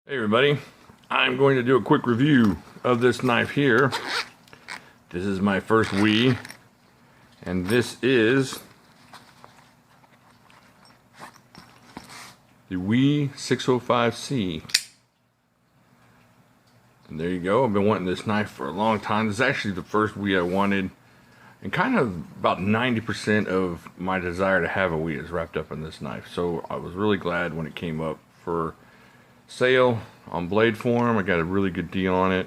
Hey everybody, I'm going to do a quick review of this knife here. This is my first Wii, and this is the Wii 605C. And there you go. I've been wanting this knife for a long time. This is actually the first Wii I wanted, and kind of about 90% of my desire to have a Wii is wrapped up in this knife. So I was really glad when it came up for sale on Blade Forum. I got a really good deal on it.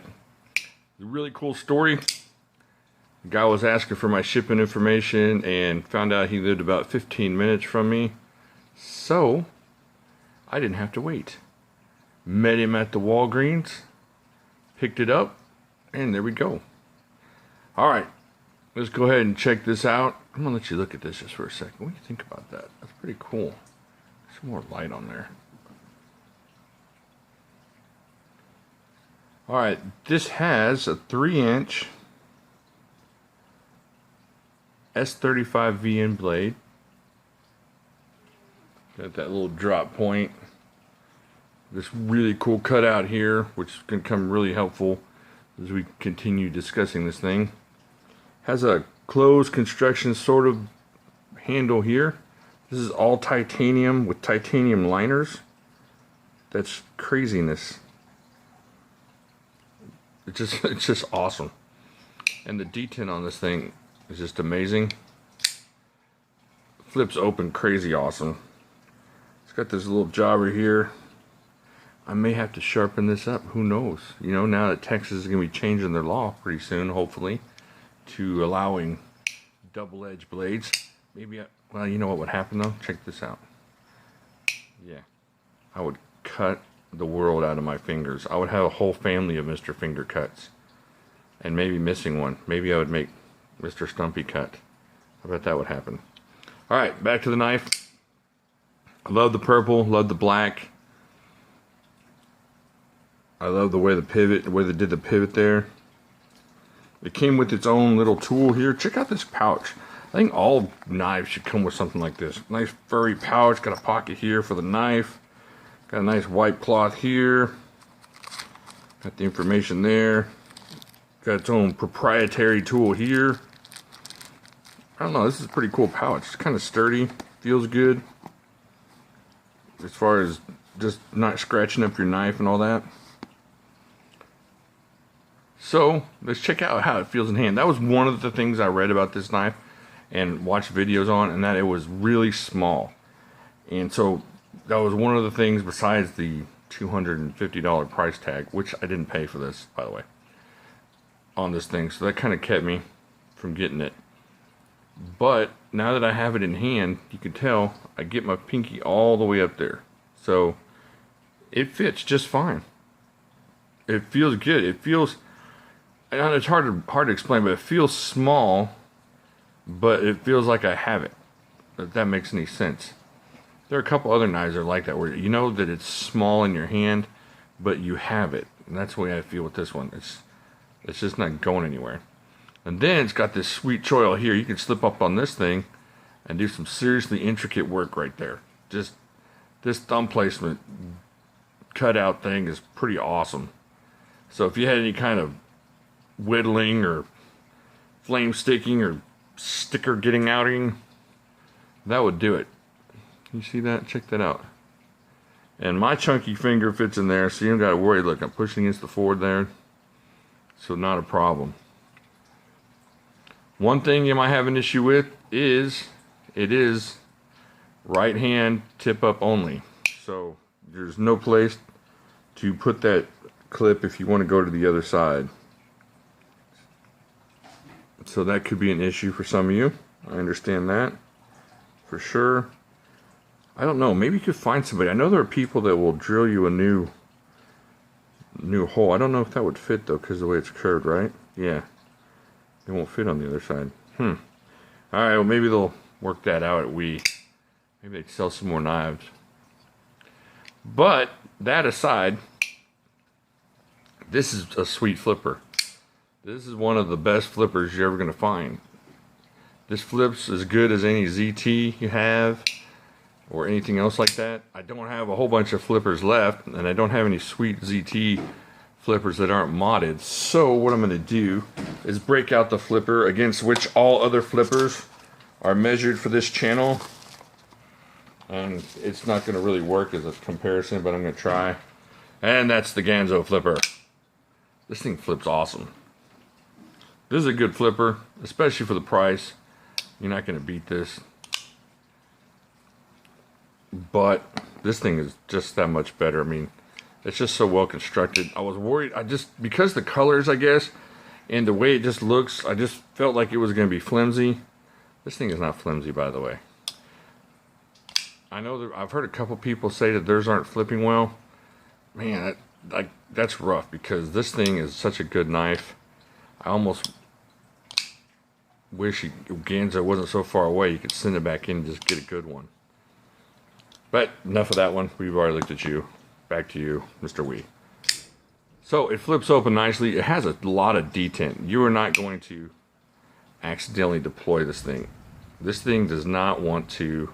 A really cool story. The guy was asking for my shipping information and found out he lived about 15 minutes from me, so I didn't have to wait. Met him at the Walgreens, picked it up, and there we go. Alright, let's go ahead and check this out. I'm gonna let you look at this just for a second. What do you think about that? That's pretty cool. Some more light on there. Alright, this has a 3-inch S35VN blade. Got that little drop point. This really cool cutout here, which is going to come really helpful as we continue discussing this thing. Has a closed construction sort of handle here. This is all titanium with titanium liners. That's craziness. It's just awesome. And the detent on this thing is just amazing. Flips open crazy awesome. It's got this little jobber here. I may have to sharpen this up, who knows? You know, now that Texas is going to be changing their law pretty soon, hopefully, to allowing double-edged blades. Maybe, well, you know what would happen though? Check this out. Yeah, I would cut the world out of my fingers. I would have a whole family of Mr. Finger Cuts. And maybe missing one. Maybe I would make Mr. Stumpy Cut. I bet that would happen. Alright, back to the knife. I love the purple, love the black. I love the way the way they did the pivot there. It came with its own little tool here. Check out this pouch. I think all knives should come with something like this. Nice furry pouch, got a pocket here for the knife. Got a nice white cloth here. Got the information there. Got its own proprietary tool here. I don't know, this is a pretty cool pouch. It's kind of sturdy, feels good. As far as just not scratching up your knife and all that. So, let's check out how it feels in hand. That was one of the things I read about this knife and watched videos on, and that it was really small. And so, that was one of the things besides the $250 price tag, which I didn't pay for this, by the way, on this thing. So that kind of kept me from getting it. But now that I have it in hand, you can tell I get my pinky all the way up there. So it fits just fine. It feels good. It feels, and it's hard to explain, but it feels small, but it feels like I have it. If that makes any sense. There are a couple other knives that are like that, where you know that it's small in your hand, but you have it. And that's the way I feel with this one. It's just not going anywhere. And then it's got this sweet choil here. You can slip up on this thing and do some seriously intricate work right there. Just this thumb placement cutout thing is pretty awesome. So if you had any kind of whittling or flame sticking or sticker getting outing, that would do it. You see that? Check that out. And my chunky finger fits in there, so you don't got to worry. Look, I'm pushing against the forward there, so not a problem. One thing you might have an issue with is it is right hand tip up only. So there's no place to put that clip if you want to go to the other side. So that could be an issue for some of you. I understand that for sure. I don't know, maybe you could find somebody. I know there are people that will drill you a new hole. I don't know if that would fit though, because of the way it's curved, right? Yeah. It won't fit on the other side. Alright, well maybe they'll work that out at Wii. Maybe they'd sell some more knives. But, that aside, this is a sweet flipper. This is one of the best flippers you're ever going to find. This flips as good as any ZT you have, or anything else like that. I don't have a whole bunch of flippers left, and I don't have any sweet ZT flippers that aren't modded. So what I'm going to do is break out the flipper against which all other flippers are measured for this channel. And it's not going to really work as a comparison, but I'm going to try. And that's the Ganzo flipper. This thing flips awesome. This is a good flipper, especially for the price. You're not going to beat this. But this thing is just that much better. I mean, it's just so well constructed. I was worried, because the colors, I guess, and the way it just looks, I just felt like it was going to be flimsy. This thing is not flimsy, by the way. I know that I've heard a couple people say that theirs aren't flipping well. Man, that's rough, because this thing is such a good knife. I almost wish Ganzo wasn't so far away. You could send it back in and just get a good one. But enough of that one. We've already looked at you. Back to you, Mr. Wee. So it flips open nicely. It has a lot of detent. You are not going to accidentally deploy this thing. This thing does not want to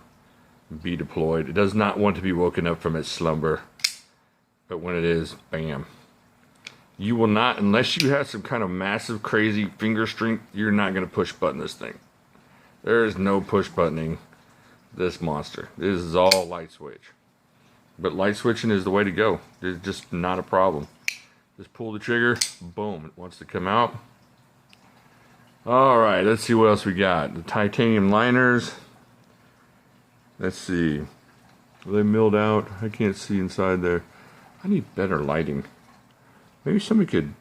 be deployed. It does not want to be woken up from its slumber. But when it is, bam. You will not, unless you have some kind of massive, crazy finger strength, you're not going to push button this thing. There is no push buttoning this monster. This is all light switch. But light switching is the way to go. It's just not a problem. Just pull the trigger, boom, it wants to come out. Alright, let's see what else we got. The titanium liners. Let's see. Are they milled out? I can't see inside there. I need better lighting. Maybe somebody could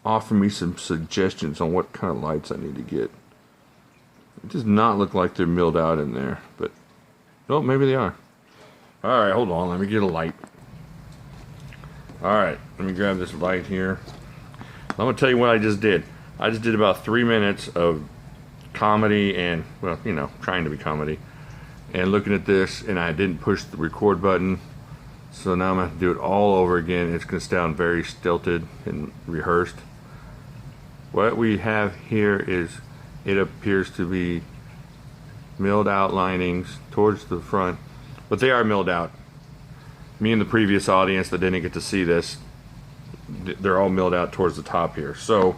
offer me some suggestions on what kind of lights I need to get. It does not look like they're milled out in there, but no, maybe they are. Alright, hold on, let me get a light. Alright, let me grab this light here. I'm going to tell you what I just did. I just did about 3 minutes of comedy and, well, you know, trying to be comedy. And looking at this, and I didn't push the record button. So now I'm going to have to do it all over again. It's going to sound very stilted and rehearsed. What we have here is, it appears to be milled out linings towards the front. But they are milled out. Me and the previous audience that didn't get to see this, they're all milled out towards the top here. So,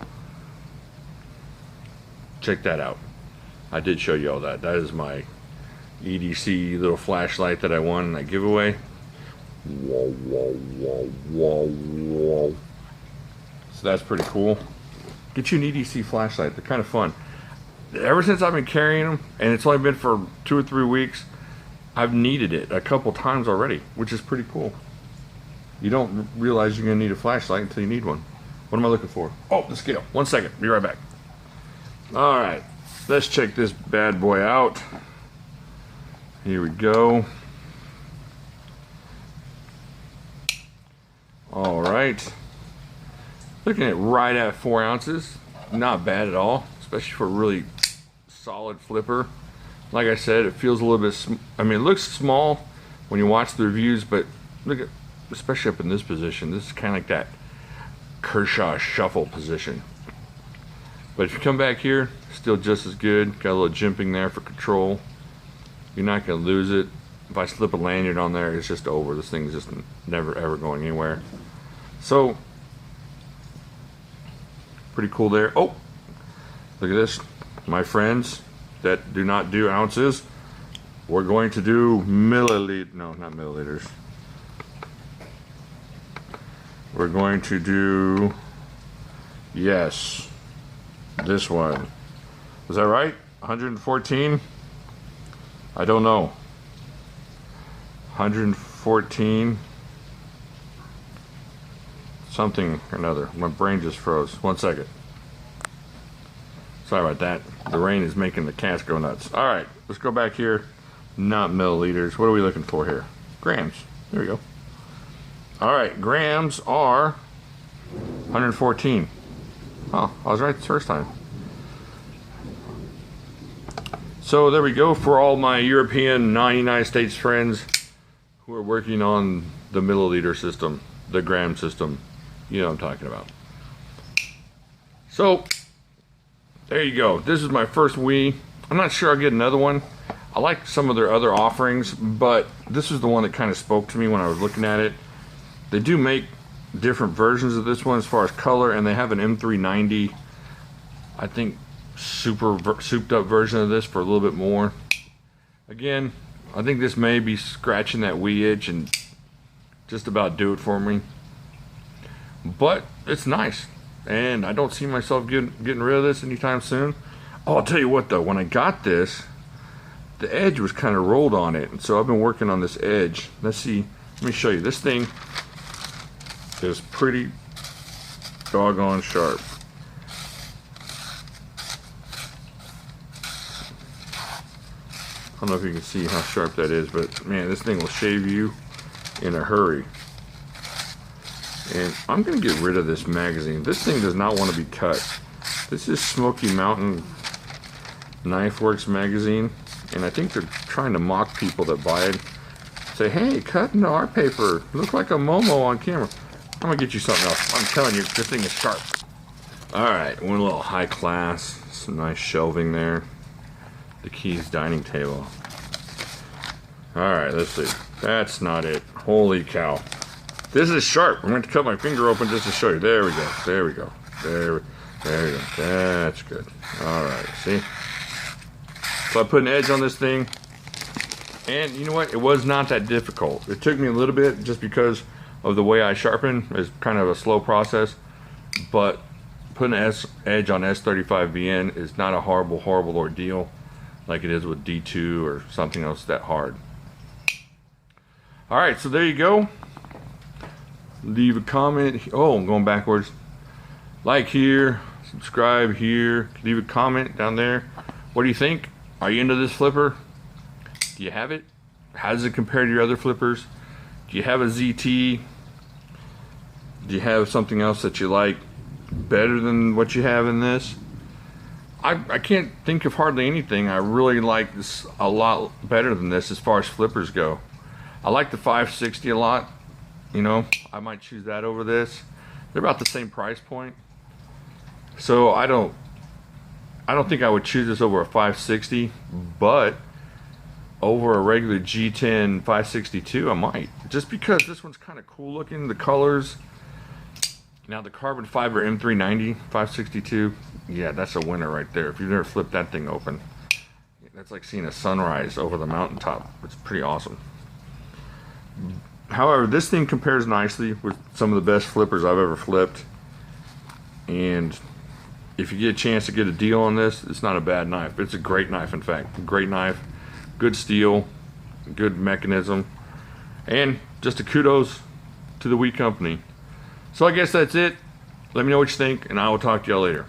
check that out. I did show you all that. That is my EDC little flashlight that I won in that giveaway. Whoa, whoa, whoa, whoa, whoa. So that's pretty cool. Get you an EDC flashlight. They're kind of fun. Ever since I've been carrying them, and it's only been for 2 or 3 weeks, I've needed it a couple times already, which is pretty cool. You don't realize you're going to need a flashlight until you need one. What am I looking for? Oh, the scale. 1 second. Be right back. Alright. Let's check this bad boy out. Here we go. Alright. Looking at right at 4 ounces. Not bad at all, especially for a really solid flipper. Like I said, it feels a little bit, I mean, it looks small when you watch the reviews, but look at, especially up in this position, this is kind of like that Kershaw shuffle position. But if you come back here, still just as good. Got a little jimping there for control. You're not going to lose it. If I slip a lanyard on there, it's just over. This thing's just never ever going anywhere. So, pretty cool there. Oh, look at this. My friends that do not do ounces, we're going to do milliliters. No, not milliliters. We're going to do, yes, this one. Was that right? 114? I don't know. 114 something or another. My brain just froze. 1 second. Sorry about that. The rain is making the cast go nuts. Alright, let's go back here. Not milliliters. What are we looking for here? Grams. There we go. Alright, grams are 114. Oh, I was right the first time. So there we go for all my European, non-United States friends who are working on the milliliter system, the gram system. You know what I'm talking about. So, there you go. This is my first Wii. I'm not sure I'll get another one. I like some of their other offerings, but this is the one that kind of spoke to me when I was looking at it. They do make different versions of this one as far as color, and they have an M390, I think, souped up version of this for a little bit more. Again, I think this may be scratching that wee itch and just about do it for me. But it's nice, and I don't see myself getting rid of this anytime soon. Oh, I'll tell you what though, when I got this, the edge was kind of rolled on it, and so I've been working on this edge. Let's see, let me show you. This thing is pretty doggone sharp. I don't know if you can see how sharp that is, but man, this thing will shave you in a hurry. And I'm gonna get rid of this magazine. This thing does not want to be cut. This is Smoky Mountain Knife Works magazine, and I think they're trying to mock people that buy it. Say, hey, cut into our paper. Look like a Momo on camera. I'm gonna get you something else. I'm telling you, this thing is sharp. Alright, went a little high class. Some nice shelving there. The Keys dining table. Alright, let's see. That's not it. Holy cow. This is sharp. I'm going to cut my finger open just to show you. There we go. There we go. There we go. That's good. Alright, see? So I put an edge on this thing. And you know what? It was not that difficult. It took me a little bit just because of the way I sharpen. It's kind of a slow process. But putting an edge on S35VN is not a horrible ordeal like it is with D2 or something else that hard. Alright, so there you go. Leave a comment. Oh, I'm going backwards. Like here, subscribe here, leave a comment down there. What do you think? Are you into this flipper? Do you have it? How does it compare to your other flippers? Do you have a ZT? Do you have something else that you like better than what you have in this? I can't think of hardly anything I really like this a lot better than this as far as flippers go. I like the 560 a lot. You know, I might choose that over this. They're about the same price point. So I don't think I would choose this over a 560, but over a regular G10 562 I might. Just because this one's kind of cool looking, the colors. Now the carbon fiber M390 562, yeah, that's a winner right there. If you've never flipped that thing open, that's like seeing a sunrise over the mountaintop. It's pretty awesome. However, this thing compares nicely with some of the best flippers I've ever flipped. And if you get a chance to get a deal on this, it's not a bad knife. It's a great knife, in fact. Great knife, good steel, good mechanism, and just a kudos to the Wii company. So I guess that's it. Let me know what you think, and I will talk to y'all later.